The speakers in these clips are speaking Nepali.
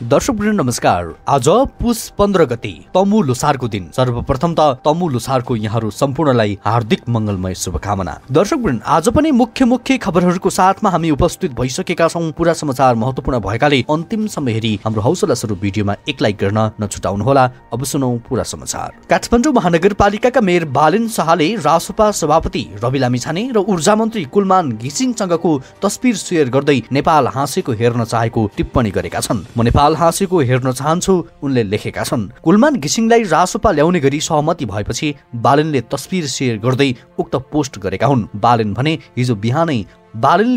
दर्शकवृन्द नमस्कार। आज पुस 15 गते तमु लोसारको दिन। सर्वप्रथम त तमु लोसारको यहाँहरू सम्पूर्णलाई हार्दिक मंगलमय शुभकामना। दर्शकवृन्द आज पनि मुख्य खबरहरूको साथमा हामी उपस्थित भइसकेका छौं। पूरा समाचार महत्त्वपूर्ण भएकाले अन्तिमसम्म हेरी हाम्रो हौसला स्वरूप भिडियोमा एक लाइक गर्न नछुटाउनुहोला। अब सुनौं पूरा समाचार। काठमाडौँ महानगरपालिकाका मेयर बालेन शाहले रासोपा सभापति रवि लामिछाने र ऊर्जा मन्त्री कुलमान घिसिङसँगको तस्बिर शेयर गर्दै नेपाल हाँसेको हेर्न चाहेको टिप्पणी गरेका छन्। म नेपाल हाँसेको हेर्न चाहन्छु उनले लेखेका छन्। कुलमान घिसिङलाई रासोपा ल्याउने गरी सहमति भएपछि बालेनले तस्बिर शेयर गर्दै उक्त पोस्ट गरेका हुन्। बालेनले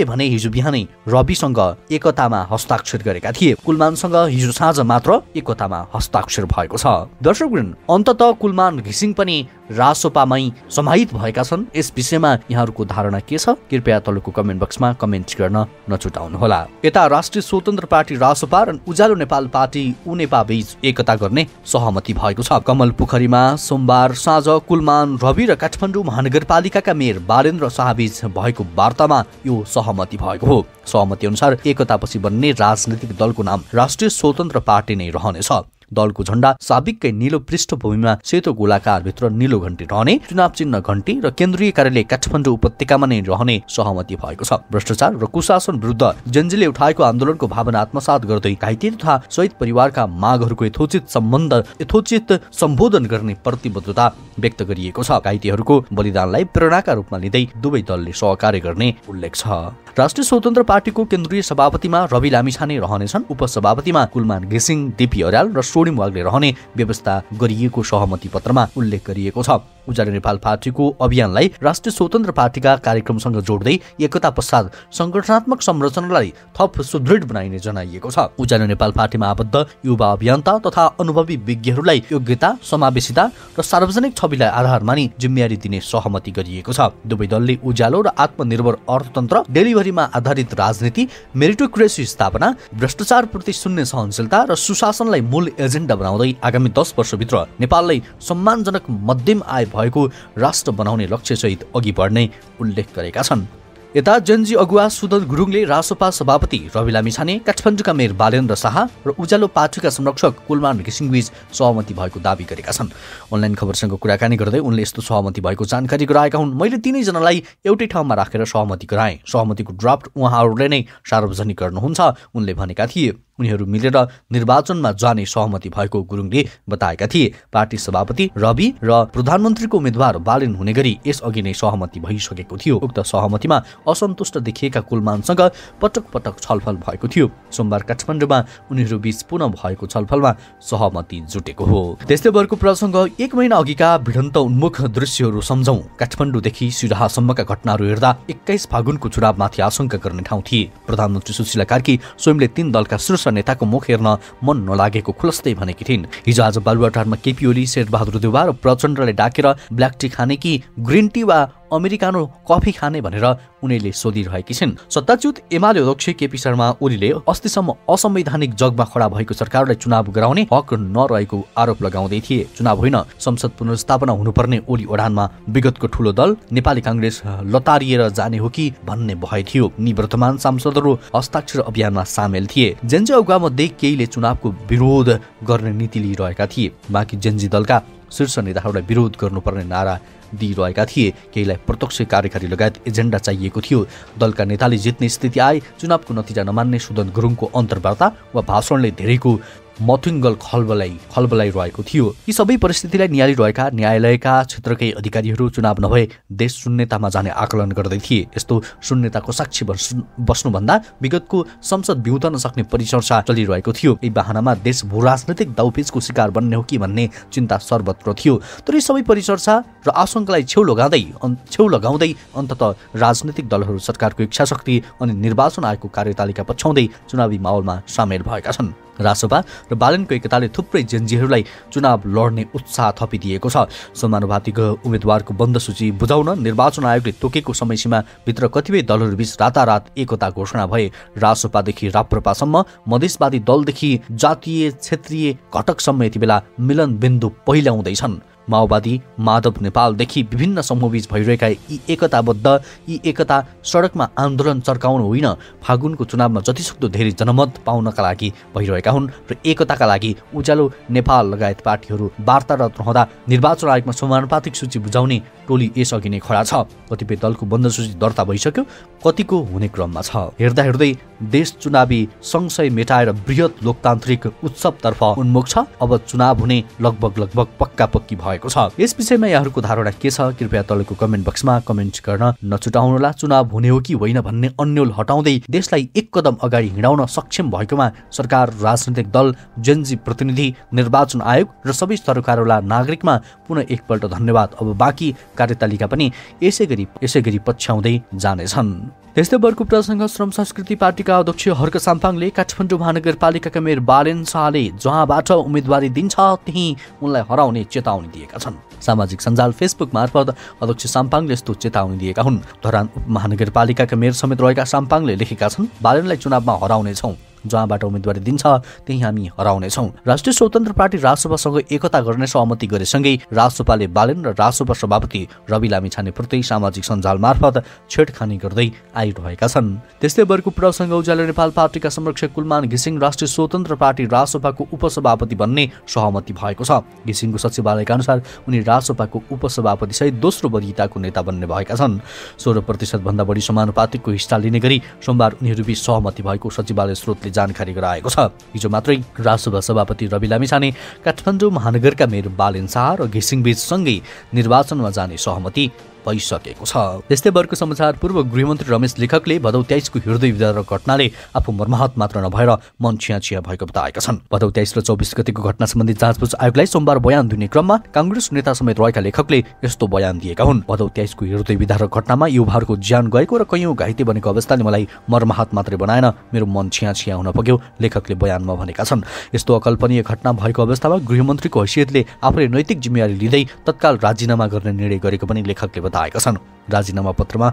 भने हिजो बिहानै रविसँग एकतामा हस्ताक्षर गरेका थिए। कुलमानसँग हिजो साँझ मात्र एकतामा हस्ताक्षर भएको छ। दर्शकवृन्द अन्ततः कुलमान घिसिङ पनि रासोपामै समाहित भएका छन्। यस विषयमा यहाँहरूको धारणा के छ? कृपया तलको कमेन्ट बक्समा कमेन्ट गर्न नछुटाउनुहोला। यता राष्ट्रिय स्वतन्त्र पार्टी रासोपा र उज्यालो नेपाल पार्टी उनेपा बीच एकता गर्ने सहमति भएको छ। कमल पोखरीमा सोमबार साँझ कुलमान रवि र काठमाडौँ महानगरपालिकाका मेयर बालेन्द्र शाहबीच भएको वार्तामा यो सहमति भएको हो। सहमति अनुसार एकतापछि बन्ने राजनैतिक दलको नाम राष्ट्रिय स्वतन्त्र पार्टी नै रहनेछ। दलको झण्डा साबिककै नीलो पृष्ठभूमिमा सेतो गोलाकार भित्र नीलो घण्टी रहने, चुनाव चिन्ह घण्टी र केन्द्रीय कार्यालय काठमाडौँ उपत्यकामा नै रहने सहमति भएको छ। भ्रष्टाचार र कुशासन विरुद्ध जेनजीले उठाएको आन्दोलनको भावना आत्मसात गर्दै घाइते तथा शहीद परिवारका मागहरूको यथोचित सम्बोधन गर्ने प्रतिबद्धता व्यक्त गरिएको छ। घाइतेहरूको बलिदानलाई प्रेरणाका रूपमा लिँदै दुवै दलले सहकार्य गर्ने उल्लेख छ। राष्ट्रिय स्वतन्त्र पार्टीको केन्द्रीय सभापतिमा रवि लामिछाने रहनेछन्। उपसभापतिमा कुलमान घिसिङ, डीपी अर्याल र सोनिम वाग्ले रहने व्यवस्था गरिएको सहमति पत्रमा उल्लेख गरिएको छ। उज्यालो नेपाल पार्टीको अभियानलाई राष्ट्रिय स्वतन्त्र पार्टीका कार्यक्रमसँग जोड्दै एकता पश्चात संगठनात्मक संरचनालाई थप सुदृढ बनाइने जनाइएको छ। उज्यालो नेपाल पार्टीमा आबद्ध युवा अभियन्ता तथा अनुभवी विज्ञहरूलाई योग्यता, समावेशिता र सार्वजनिक छविलाई आधार मानि जिम्मेवारी दिने सहमति गरिएको छ। दुवै दलले उज्यालो र आत्मनिर्भर अर्थतन्त्र, डेलिभरीमा आधारित राजनीति, मेरिटोक्रेसी स्थापना, भ्रष्टाचारप्रति शून्य सहनशीलता र सुशासनलाई मूल एजेन्डा बनाउँदै आगामी 10 वर्षभित्र नेपाललाई सम्मानजनक मध्यम आय भएको राष्ट्र बनाउने लक्ष्यसहित अघि बढ्ने उल्लेख गरेका छन्। यता जेनजी अगुवा सुदन गुरुङले रासोपा सभापति रवि लामिछाने, काठमाडौँका मेयर बालेन्द्र शाह र उज्यालो पार्टीका संरक्षक कुलमान घिसिङबीच सहमति भएको दावी गरेका छन्। अनलाइन खबरसँग कुराकानी गर्दै उनले यस्तो सहमति भएको जानकारी गराएका हुन्। मैले तीनैजनालाई एउटै ठाउँमा राखेर सहमति गराएँ। सहमतिको ड्राफ्ट उहाँहरूले नै सार्वजनिक गर्नुहुन्छ उनले भनेका थिए। उनीहरू मिलेर निर्वाचनमा जाने सहमति भएको गुरुङले बताएका थिए। पार्टी सभापति रवि र प्रधानमन्त्रीको उम्मेद्वार बालेन हुने गरी यसअघि नै सहमति भइसकेको थियो। उक्त सहमतिमा असन्तुष्ट देखिएका कुलमानसँग पटक छलफल भएको थियो। सोमबार काठमाडौँमा उनीहरू बीच पुनः भएको छलफलमा सहमति जुटेको हो। त्यस्तै वर्गको प्रसङ्ग 1 महिना अघिका भिडन्त उन्मुख दृश्यहरू सम्झौं। काठमाडौँदेखि सिराहासम्मका घटनाहरू हेर्दा 21 फागुनको चुनावमाथि आशंका गर्ने ठाउँ थिए। प्रधानमन्त्री सुशीला कार्की स्वयंले 3 दलका शीर्ष नेताको मुख हेर्न मन नलागेको खुलस्तै भनेकी थिइन्। हिजो आज बालुवाटारमा केपी ओली, शेरबहादुर देउवा र प्रचण्डले डाकेर ब्ल्याक टी खाने कि ग्रिन टी वा अमेरिकानो कफी खाने भनेर उनीले सोधिरहेकी छिन्। सत्ताच्युत एमाले अध्यक्ष केपी शर्मा ओलीले अस्तिसम्म असंवैधानिक जगमा खडा भएको सरकारलाई चुनाव गराउने हक नरहेको आरोप लगाउँदै थिए। चुनाव होइन, संसद पुनर्स्थापना हुनुपर्ने ओली ओडानमा विगतको ठूलो दल नेपाली कांग्रेस लतारिएर जाने हो कि भन्ने भय थियो। निवर्तमान सांसदहरू हस्ताक्षर अभियानमा सामेल थिए। जेनजी अगुवा मध्ये केहीले चुनावको विरोध गर्ने नीति लिइरहेका थिए। बाँकी जेनजी दलका शीर्ष नेताहरूलाई विरोध गर्नुपर्ने नारा दिइरहेका थिए। केहीलाई प्रत्यक्ष कार्यकारी लगायत एजेन्डा चाहिएको थियो। दलका नेताले जित्ने स्थिति आए चुनावको नतिजा नमान्ने सुदन गुरुङको अन्तर्वार्ता वा भाषणले धेरैको मथुङ्गल खलबलाइरहेको थियो। यी सबै परिस्थितिलाई निहालिरहेका न्यायालयका क्षेत्रकै अधिकारीहरू चुनाव नभए देश शून्यतामा जाने आकलन गर्दै थिए। यस्तो शून्यताको साक्षी बस्नुभन्दा विगतको संसद बिउतन सक्ने परिचर्चा चलिरहेको थियो। यही बहानामा देश भूराजनैतिक दाउपेचको शिकार बन्ने हो कि भन्ने चिन्ता सर्वत्र थियो। तर यी सबै परिचर्चा र आशंकालाई छेउ लगाउँदै अन्ततः राजनैतिक दलहरू सरकारको इच्छाशक्ति अनि निर्वाचन आयोगको कार्यतालिका पछ्याउँदै चुनावी माहौलमा सामेल भएका छन्। रासोपा र बालेनको एकताले थुप्रै जेनजीहरूलाई चुनाव लड्ने उत्साह थपिदिएको छ। समानुपातिक उम्मेद्वारको बन्द सूची बुझाउन निर्वाचन आयोगले तोकेको समयसीमा भित्र कतिपय दलहरूबीच रातारात एकता घोषणा भए। रासोपादेखि राप्रपासम्म, मधेसवादी दलदेखि जातीय क्षेत्रीय घटकसम्म यति बेला मिलन बिन्दु पहिल्याउँदैछन्। माओवादी माधव नेपालदेखि विभिन्न समूहबीच भइरहेका यी एकता सडकमा आन्दोलन चर्काउन होइन, फागुनको चुनावमा जतिसक्दो धेरै जनमत पाउनका लागि भइरहेका हुन् र एकताका लागि उज्यालो नेपाल लगायत पार्टीहरू वार्तारत रहँदा निर्वाचन आयोगमा समानुपातिक सूची बुझाउने टोली यसअघि नै खडा छ। कतिपय दलको बन्द सूची दर्ता भइसक्यो, कतिको हुने क्रममा छ। हेर्दा हेर्दै देश चुनावी संशय मेटाएर बृहत लोकतान्त्रिक उत्सवतर्फ उन्मुख छ। अब चुनाव हुने लगभग पक्का पक्की भएको छ। यस विषयमा यहाँहरूको धारणा के छ? कृपया तलको कमेन्ट बक्समा कमेन्ट गर्न नछुटाउनुहोला। चुनाव हुने हो कि होइन भन्ने अन्यल हटाउँदै देशलाई एक कदम अगाडि हिँडाउन सक्षम भएकोमा सरकार, राजनैतिक दल, जेनजी प्रतिनिधि, निर्वाचन आयोग र सबै स्तरकारोला नागरिकमा पुनः एकपल्ट धन्यवाद। अब बाँकी कार्यतालिका पनि यसै गरी पछ्याउँदै जानेछन्। त्यस्तै बर्को प्रसङ्ग श्रम संस्कृति पार्टीका अध्यक्ष हर्क साम्पाङले काठमाडौँ महानगरपालिकाका मेयर बालेन शाहले जहाँबाट उम्मेदवारी दिन्छ त्यही उनलाई हराउने चेतावनी दिएका छन्। सामाजिक सञ्जाल फेसबुक मार्फत अध्यक्ष साम्पाङले यस्तो चेतावनी दिएका हुन्। धरान उपमहानगरपालिकाका मेयर समेत रहेका साम्पाङले लेखेका छन्, बालेनलाई चुनावमा हराउनेछौँ, जहाँबाट उम्मेदवारी दिन्छ त्यही हामी हराउनेछौँ। राष्ट्रिय स्वतन्त्र पार्टी रासोपासँग एकता गर्ने सहमति गरेसँगै रासोपाले बालेन र रासोपा सभापति रवि लामिछानेप्रति सामाजिक सञ्जाल मार्फत छेडखानी गर्दै आइरहेका छन्। त्यस्तै बर्को प्रसङ्ग उज्यालो नेपाल पार्टीका संरक्षक कुलमान घिसिङ राष्ट्रिय स्वतन्त्र पार्टी रासोपाको उपसभापति बन्ने सहमति भएको छ। घिसिङको सचिवालयका अनुसार उनी रासोपाको उपसभापति सहित दोस्रो वरियताको नेता बन्ने भएका छन्। 16% भन्दा बढी समानुपातिकको हिस्सा लिने गरी सोमबार उनीहरूबीच सहमति भएको सचिवालय स्रोतले जानकारी गराएको छ। हिजो मात्रै रासोपा सभापति रवि लामिछाने काठमाडौँ महानगरका मेयर बालेन शाह र घिसिङबीच सँगै निर्वाचनमा जाने सहमति भइसकेको छ। त्यस्तै बर्को समाचार पूर्व गृहमन्त्री रमेश लेखकले भदौ 23 को हृदय विदारक घटनाले आफू मर्माहत मात्र नभएर मन छिया भएको बताएका छन्। भदौ 23 र 24 गतिको घटना सम्बन्धी जाँचबुझ आयोगलाई सोमबार बयान दिने क्रममा कांग्रेस नेता समेत रहेका लेखकले यस्तो बयान दिएका हुन्। भदौ 23 को हृदय विदारक घटनामा युवाहरूको ज्यान गएको र कैयौं घाइते बनेको अवस्थाले मलाई मर्माहत मात्रै बनाएन, मेरो मन छिया हुन पुग्यो, लेखकले बयानमा भनेका छन्। यस्तो अकल्पनीय घटना भएको अवस्थामा गृहमन्त्रीको हैसियतले आफूले नैतिक जिम्मेवारी लिँदै तत्काल राजीनामा गर्ने निर्णय गरेको पनि लेखकले बताएका छन्। राजीनामा पत्रमा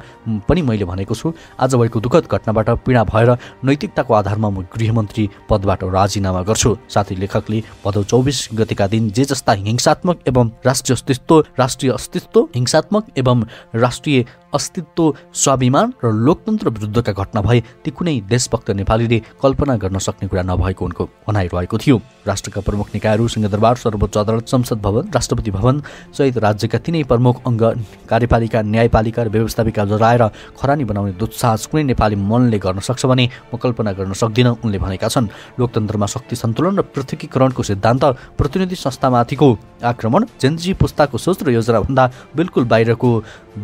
पनि मैले भनेको छु, आज भएको दुःखद घटनाबाट पीडा भएर नैतिकताको आधारमा म गृहमन्त्री पदबाट राजीनामा गर्छु। साथै लेखकले भदौ 24 गतिका दिन जे जस्ता हिंसात्मक एवं राष्ट्रिय अस्तित्व हिंसात्मक एवं राष्ट्रिय अस्तित्व, स्वाभिमान र लोकतन्त्र विरुद्धका घटना भए ती कुनै देशभक्त नेपालीले कल्पना गर्न सक्ने कुरा नभएको उनको भनाइरहेको थियो। राष्ट्रका प्रमुख निकायहरू, सिंहदरबार, सर्वोच्च अदालत, संसद भवन, राष्ट्रपति भवन सहित राज्यका तीनै प्रमुख अङ्ग, कार्यपालिका, न्यायपालिका र व्यवस्थापिका जराएर खरानी बनाउने दुस्साहस कुनै नेपाली मनले गर्न सक्छ भने म कल्पना गर्न सक्दिनँ, उनले भनेका छन्। लोकतन्त्रमा शक्ति सन्तुलन र पृथकीकरणको सिद्धान्त प्रतिनिधि संस्थामाथिको आक्रमण जेनजी पुस्ताको सोच र योजनाभन्दा बिल्कुल बाहिरको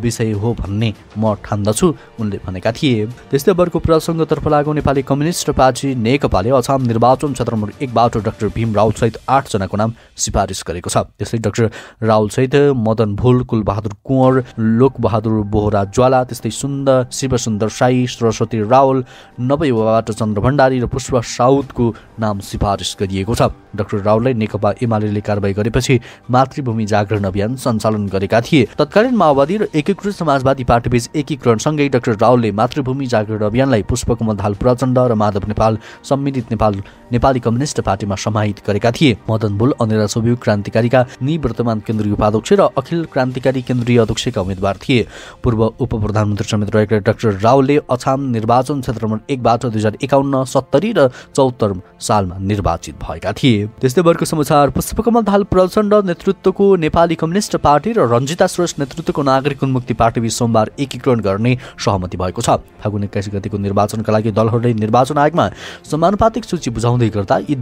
विषय हो भन्ने म ठान्दछु, उनले भनेका थिए। त्यस्तै बर्को प्रसङ्गतर्फ लागु नेपाली कम्युनिस्ट पार्टी नेकपाले अछाम निर्वाचन क्षेत्र नम्बर 1 बाट डाक्टर भीम रावल सहित 8 जनाको नाम सिफारिस गरेको छ। त्यस्तै डाक्टर रावल सहित मदन भुल, कुलबहादुर कुँवर, लोकबहादुर बोहरा ज्वाला, त्यस्तै शिवसुन्दर साई, सरस्वती रावल, नवयुवाबाट चन्द्र भण्डारी र पुष्प साउदको नाम सिफारिस गरिएको छ। डाक्टर रावललाई नेकपा एमाले कारबाही गरेपछि मातृभूमि जागरण अभियान सञ्चालन गरेका थिए। तत्कालीन माओवादी र एकीकृत समाजवादी पार्टीबीच एकीकरणसँगै डाक्टर रावलले मातृभूमि जागरण अभियानलाई पुष्पकमल दाहाल प्रचण्ड र माधव नेपाल सम्मिलित नेपाली कम्युनिस्ट पार्टीमा समाहित गरेका थिए। मदन बुल अनेरा सोभियु क्रान्तिकारीका निवर्तमान केन्द्रीय उपाध्यक्ष र अखिल क्रान्तिकारी केन्द्रीय अध्यक्षका उम्मेद्वार थिए। पूर्व उप प्रधानमन्त्री समेत रहेका डाक्टर रावलले अछाम निर्वाचन क्षेत्र नम्बर 1 बाट 2051, 70 र 74 सालमा निर्वाचित भएका थिए। त्यस्तै बर्को समाचार पुष्पकमल दाहाल प्रचण्ड नेतृत्वको नेपाली कम्युनिस्ट पार्टी र रञ्जिता श्रेष्ठ नेतृत्वको नागरिक उन्मुक्ति पार्टीबीच सोमबार एकीकरण गर्ने सहमति भएको छ। फागुन 21 गतिको निर्वाचनका लागि दलहरूले निर्वाचन आयोगमा समानुपातिक सूची बुझाउँदै गर्दा यी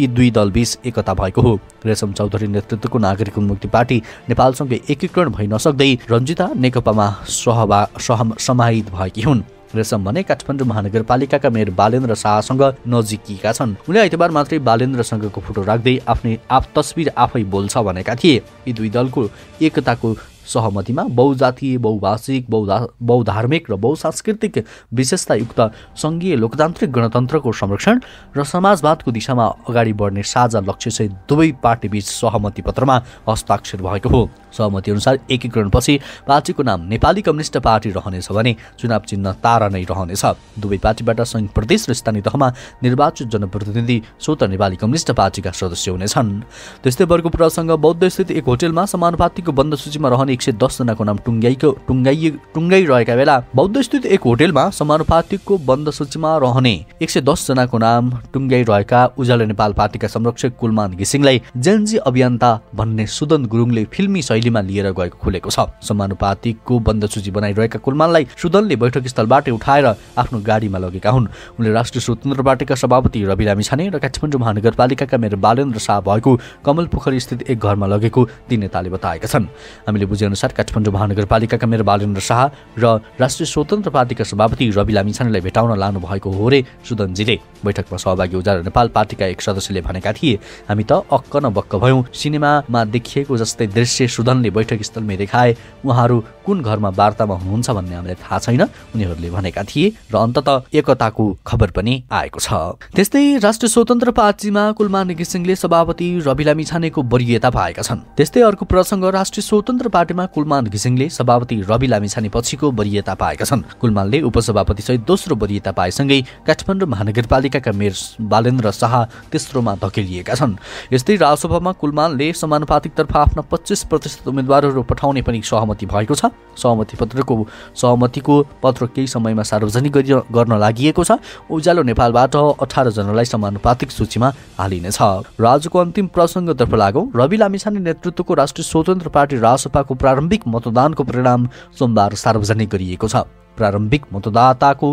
दुई दलबीच एकता भएको हो। रेशम चौधरी नेतृत्वको नागरिक उन्मुक्ति पार्टी नेपालसँगै एकीकरण भइ नसक्दै रञ्जिता नेकपामा समाहित भएकी हुन्। रेशम भने काठमाडौँ महानगरपालिकाका मेयर बालेन्द्र शाहसँग नजिकिएका छन्। उनले आइतबार मात्रै बालेन्द्रसँगको फोटो राख्दै आफ्नै तस्बिर आफै बोल्छ भनेका थिए। यी दुई दलको एकताको सहमतिमा बहुजातीय, बहुभाषिक, बहुधार्मिक र बहुसांस्कृतिक विशेषतायुक्त सङ्घीय लोकतान्त्रिक गणतन्त्रको संरक्षण र समाजवादको दिशामा अगाडि बढ्ने साझा लक्ष्यसहित दुवै पार्टीबीच सहमति पत्रमा हस्ताक्षर भएको हो। सहमति अनुसार एकीकरणपछि पार्टीको नाम नेपाली कम्युनिस्ट पार्टी रहनेछ भने चुनाव चिन्ह तारा नै रहनेछ। दुवै पार्टीबाट संघ प्रदेश र स्थानीय तहमा निर्वाचित जनप्रतिनिधि स्वत नेपाली कम्युनिस्ट पार्टीका सदस्य हुनेछन्। त्यस्तै वर्गको प्रसङ्ग बौद्धस्थित एक होटेलमा समानुपातिकको बन्द सूचीमा रहने 110 जनाको नाम टुङ्गाइरहेका बेला बौद्धस्थित एक होटेलमा समानुपातिकको बन्द सूचीमा रहने 110 जनाको नाम टुङ्गाइरहेका उज्यालो नेपाल पार्टीका संरक्षक कुलमान घिसिङलाई जेनजी अभियन्ता भन्ने सुदन गुरुङले फिल्मी शैलीमा लिएर गएको खुलेको छ। समानुपातिकको बन्द सूची बनाइरहेका कुलमानलाई सुदनले बैठक स्थलबाट उठाएर आफ्नो गाडीमा लगेका हुन्। उनले राष्ट्रिय स्वतन्त्र पार्टीका सभापति रवि लामिछाने र काठमाडौँ महानगरपालिकाका मेयर बालेन्द्र शाह भएको कमल पोखरी स्थित एक घरमा लगेको ती नेताले बताएका छन्। हामीले बुझेअनुसार काठमाडौँ महानगरपालिकाका मेयर बालेन्द्र शाह र राष्ट्रिय स्वतन्त्र पार्टीका सभापति रवि लामिछानेलाई भेटाउन लानु भएको हो रे सुदनजीले। बैठकमा सहभागी उज्यालो नेपाल पार्टीका एक सदस्यले भनेका थिए, हामी त अक्क न बक्क भयौँ, सिनेमामा देखिएको जस्तै दृश्य सुदनले बैठक स्थलमै देखाए, उहाँहरू कुन घरमा वार्तामा हुनुहुन्छ भन्ने हामीलाई थाहा छैन, उनीहरूले भनेका थिए र अन्ततः एकताको खबर पनि आएको छ। त्यस्तै राष्ट्रिय स्वतन्त्र पार्टीमा कुलमान घिसिङले सभापति रवि लामिछानेको वरियता पाएका छन्। त्यस्तै अर्को प्रसङ्ग राष्ट्रिय स्वतन्त्र पार्टीमा कुलमान घिसिङले सभापति रवि लामिछाने पछिको वरियता पाएका छन्। कुलमानले उपसभापति सहित दोस्रो वरियता पाएसँगै काठमाडौँ महानगरपालिकाका मेयर बालेन्द्र शाह तेस्रोमा धकेलिएका छन्। यस्तै राजसभामा कुलमानले समानुपातिकतर्फ आफ्ना 25% उम्मेद्वारहरू पठाउने पनि सहमति भएको छ। सहमतिको पत्र केही समयमा सार्वजनिक गर्न लागि छ। उज्यालो नेपालबाट 18 जनालाई समानुपातिक सूचीमा हालिनेछ। राज्यको अन्तिम प्रसङ्गतर्फ लागौं। रवि लामिछाने नेतृत्वको राष्ट्रिय स्वतन्त्र पार्टी राजसभाको प्रारम्भिक मतदानको परिणाम सोमबार सार्वजनिक गरिएको छ। प्रारम्भिक मतदाताको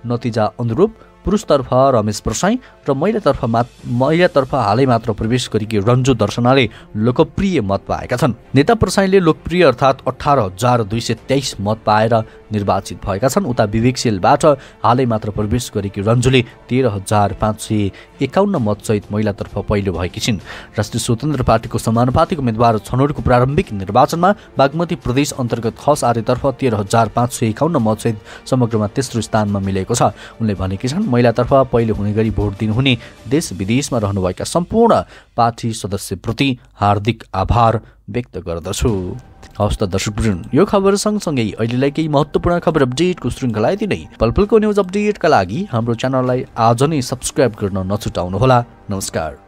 नतिजा अनुरूप पुरुषतर्फ रमेश प्रसाई र महिलातर्फ हालै मात्र प्रवेश गरेकी रन्जु दर्शनाले लोकप्रिय मत पाएका छन्। नेता प्रसाईले लोकप्रिय अर्थात् 18,223 मत पाएर निर्वाचित भएका छन्। उता विवेकशीलबाट हालै मात्र प्रवेश गरेकी रन्जुले 13,551 मतसहित महिलातर्फ पहिलो भएकी छिन्। राष्ट्रिय स्वतन्त्र पार्टीको समानुपातिक उम्मेद्वार छनौटको प्रारम्भिक निर्वाचनमा बागमती प्रदेश अन्तर्गत खस आर्यतर्फ 13,551 मतसहित समग्रमा तेस्रो स्थानमा मिलेको छ। उनले भनेकी छन्, महिलातर्फ पहिलो हुने गरी भोट दिनुहुने देश विदेशमा रहनुभएका सम्पूर्ण पार्टी सदस्यप्रति हार्दिक आभार व्यक्त गर्दछु। हवस् त दर्शकवृन्द, यो खबर सँगसँगै अहिलेलाई केही महत्त्वपूर्ण खबर अपडेटको श्रृङ्खला यति नै। पलपलको न्युज अपडेटका लागि हाम्रो च्यानललाई आज नै सब्स्क्राइब गर्न नछुटाउनुहोला। नमस्कार।